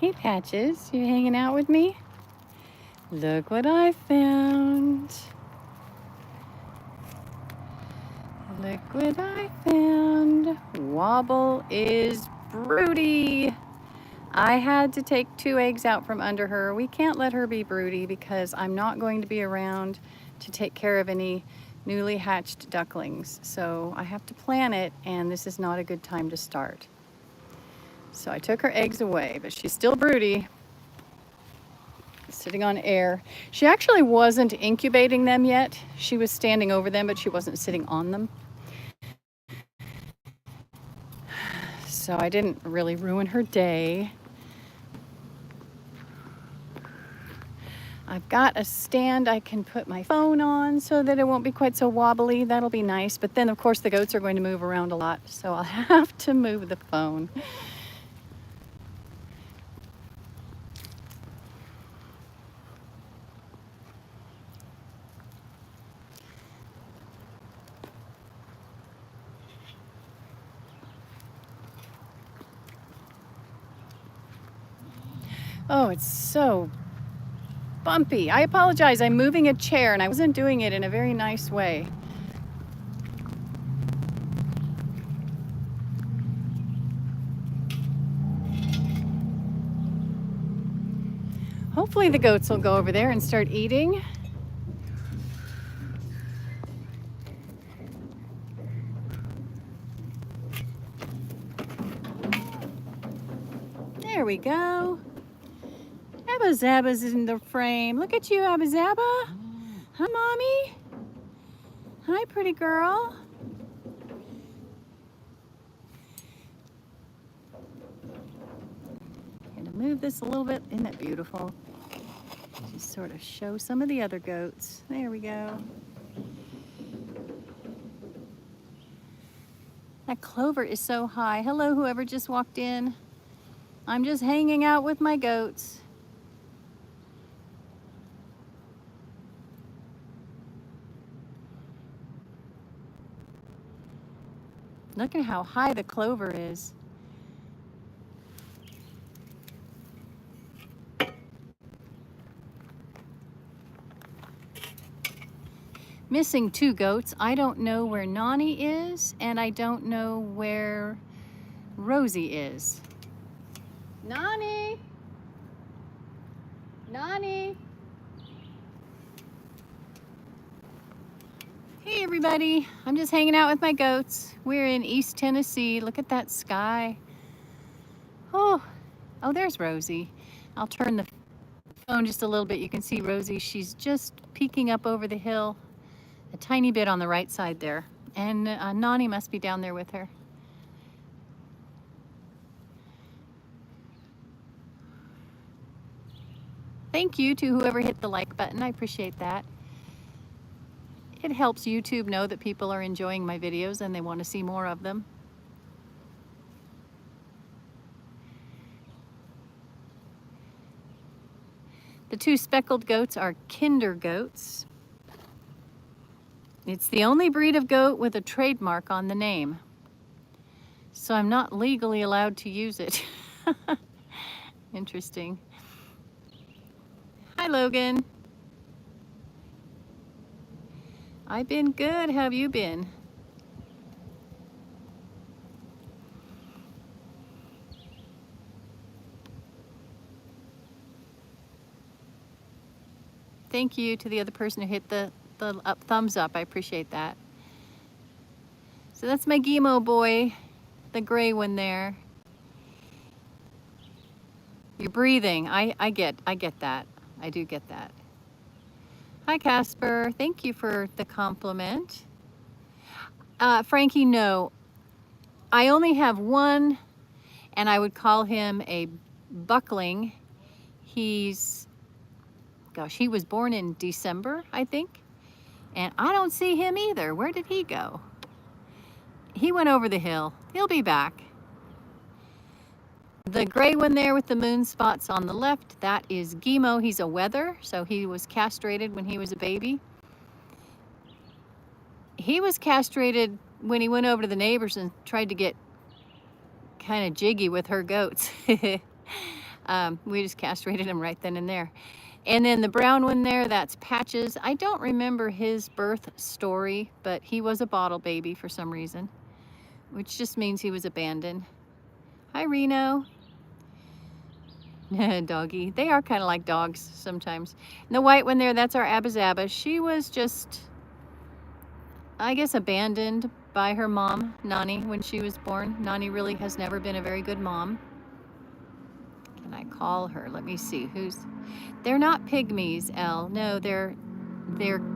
Hey Patches, you hanging out with me? Look what I found. Look what I found. Wobble is broody. I had to take 2 eggs out from under her. We can't let her be broody because I'm not going to be around to take care of any newly hatched ducklings. So I have to plan it, and this is not a good time to start. So I took her eggs away, but she's still broody. Sitting on air. She actually wasn't incubating them yet. She was standing over them, but she wasn't sitting on them. So I didn't really ruin her day. I've got a stand I can put my phone on so that it won't be quite so wobbly. That'll be nice. But then, of course, the goats are going to move around a lot, so I'll have to move the phone. Oh, it's so bumpy. I apologize. I'm moving a chair and I wasn't doing it in a very nice way. Hopefully the goats will go over there and start eating. There we go. Abba Zabba's in the frame. Look at you, Abba Zabba. Hi, Mommy. Hi, pretty girl. Gonna move this a little bit. Isn't that beautiful? Just sort of show some of the other goats. There we go. That clover is so high. Hello, whoever just walked in. I'm just hanging out with my goats. Look at how high the clover is. Missing 2 goats. I don't know where Nani is, and I don't know where Rosie is. Nani! Nani! Hey everybody, I'm just hanging out with my goats. We're in East Tennessee. Look at that sky. Oh, there's Rosie. I'll turn the phone just a little bit. You can see Rosie. She's just peeking up over the hill a tiny bit on the right side there. And Nani must be down there with her. Thank you to whoever hit the like button. I appreciate that. It helps YouTube know that people are enjoying my videos and they want to see more of them. The 2 speckled goats are kinder goats. It's the only breed of goat with a trademark on the name. So I'm not legally allowed to use it. Interesting. Hi, Logan. I've been good. How have you been? Thank you to the other person who hit the thumbs up. I appreciate that. So that's my Gimo boy, the gray one there. You're breathing. I get that. I do get that. Hi, Casper. Thank you for the compliment. Frankie, no. I only have one, and I would call him a buckling. He was born in December, I think. And I don't see him either. Where did he go? He went over the hill. He'll be back. The gray one there with the moon spots on the left, that is Gimo. He's a wether, so he was castrated when he was a baby. He was castrated when he went over to the neighbors and tried to get kind of jiggy with her goats. We just castrated him right then and there. And then the brown one there, that's Patches. I don't remember his birth story, but he was a bottle baby for some reason, which just means he was abandoned. Hi, Reno. Doggy. They are kind of like dogs sometimes. And the white one there, that's our Abba-Zaba. She was just, I guess, abandoned by her mom, Nani, when she was born. Nani really has never been a very good mom. Can I call her? Let me see. Who's... They're not pygmies, Elle. No, they're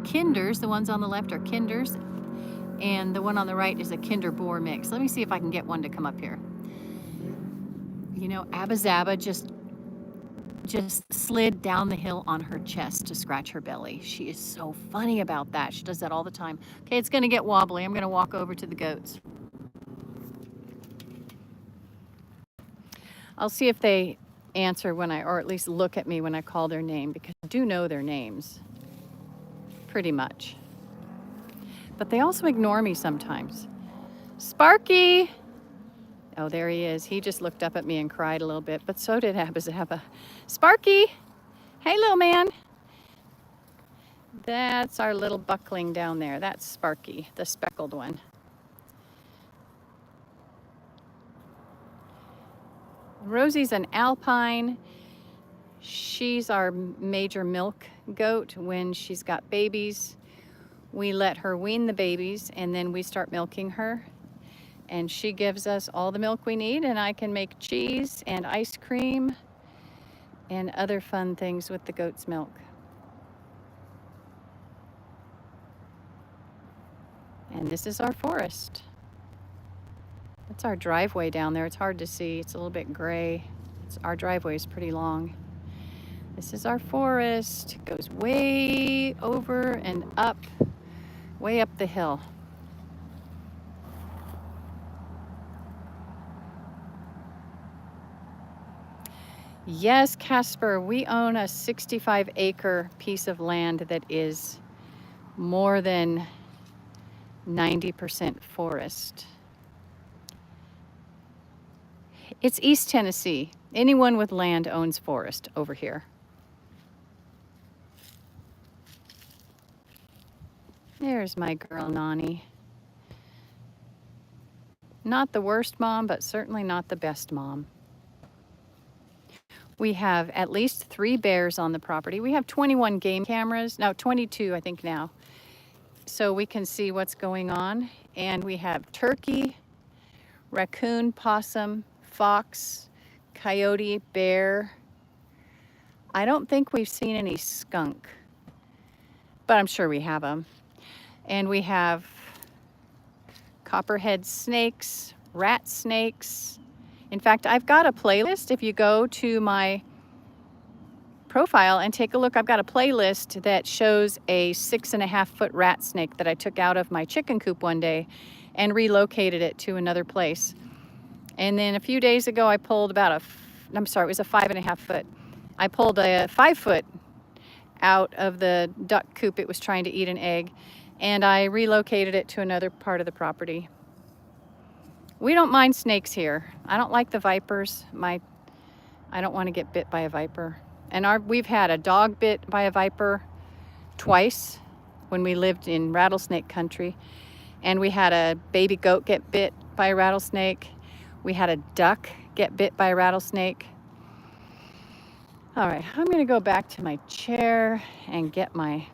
kinders. The ones on the left are kinders, and the one on the right is a kinder boar mix. Let me see if I can get one to come up here. You know, Abba-Zaba just slid down the hill on her chest to scratch her belly. She is so funny about that. She does that all the time. Okay, it's gonna get wobbly. I'm gonna walk over to the goats. I'll see if they answer when or at least look at me when I call their name, because I do know their names, pretty much. But they also ignore me sometimes. Sparky! Oh, there he is. He just looked up at me and cried a little bit, but so did Abba-Zaba. Sparky! Hey, little man. That's our little buckling down there. That's Sparky, the speckled one. Rosie's an Alpine. She's our major milk goat. When she's got babies, we let her wean the babies, and then we start milking her. And she gives us all the milk we need, and I can make cheese and ice cream and other fun things with the goat's milk. And this is our forest. That's our driveway down there. It's hard to see. It's a little bit gray. Our driveway is pretty long. This is our forest. It goes way over and up, way up the hill. Yes, Casper, we own a 65-acre piece of land that is more than 90% forest. It's East Tennessee. Anyone with land owns forest over here. There's my girl, Nani. Not the worst mom, but certainly not the best mom. We have at least 3 bears on the property. We have 21 game cameras, no, 22 I think now. So we can see what's going on. And we have turkey, raccoon, possum, fox, coyote, bear. I don't think we've seen any skunk, but I'm sure we have them. And we have copperhead snakes, rat snakes. In fact, I've got a playlist. If you go to my profile and take a look, I've got a playlist that shows a 6.5-foot rat snake that I took out of my chicken coop one day and relocated it to another place. And then a few days ago, I pulled it was a 5.5-foot. I pulled a 5-foot out of the duck coop. It was trying to eat an egg, and I relocated it to another part of the property. We don't mind snakes here. I don't like the vipers. I don't want to get bit by a viper. And we've had a dog bit by a viper twice when we lived in rattlesnake country. And we had a baby goat get bit by a rattlesnake. We had a duck get bit by a rattlesnake. All right, I'm gonna go back to my chair and get my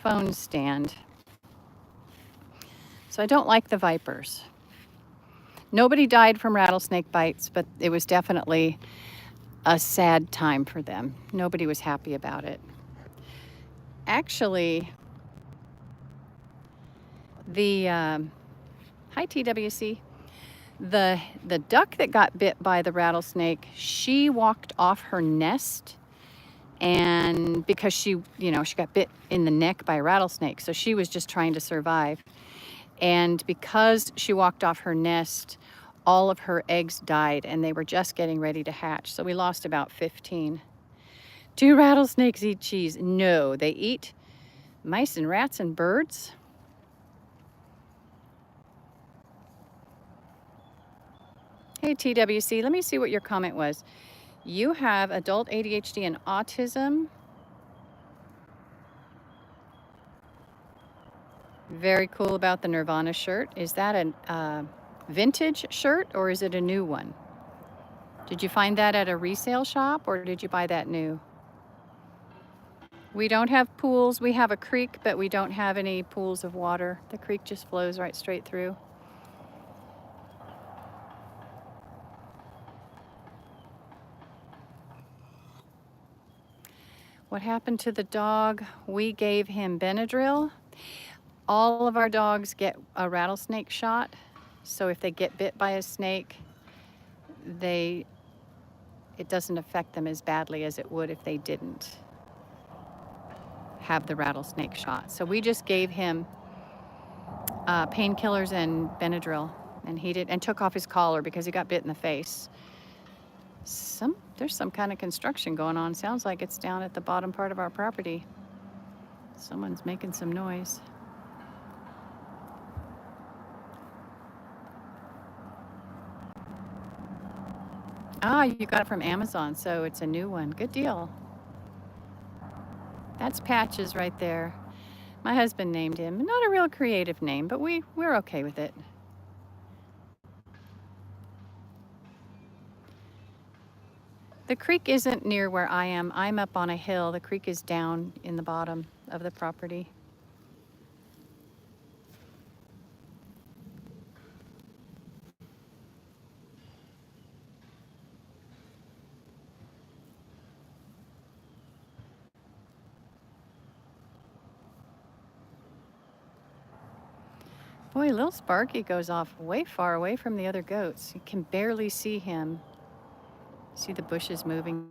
phone stand. So I don't like the vipers. Nobody died from rattlesnake bites, but it was definitely a sad time for them. Nobody was happy about it. Actually, hi TWC. The duck that got bit by the rattlesnake, she walked off her nest, and because she got bit in the neck by a rattlesnake, so she was just trying to survive. And because she walked off her nest, all of her eggs died, and they were just getting ready to hatch. So we lost about 15. Do rattlesnakes eat cheese? No, they eat mice and rats and birds. Hey TWC, let me see what your comment was. You have adult ADHD and autism. Very cool about the Nirvana shirt. Is that a vintage shirt or is it a new one? Did you find that at a resale shop or did you buy that new? We don't have pools. We have a creek, but we don't have any pools of water. The creek just flows right straight through. What happened to the dog? We gave him Benadryl. All of our dogs get a rattlesnake shot. So if they get bit by a snake, it doesn't affect them as badly as it would if they didn't have the rattlesnake shot. So we just gave him painkillers and Benadryl, and took off his collar because he got bit in the face. There's some kind of construction going on. Sounds like it's down at the bottom part of our property. Someone's making some noise. Ah, you got it from Amazon, so it's a new one. Good deal. That's Patches right there. My husband named him. Not a real creative name, but we're okay with it. The creek isn't near where I am. I'm up on a hill. The creek is down in the bottom of the property. Boy, little Sparky goes off way far away from the other goats. You can barely see him. See the bushes moving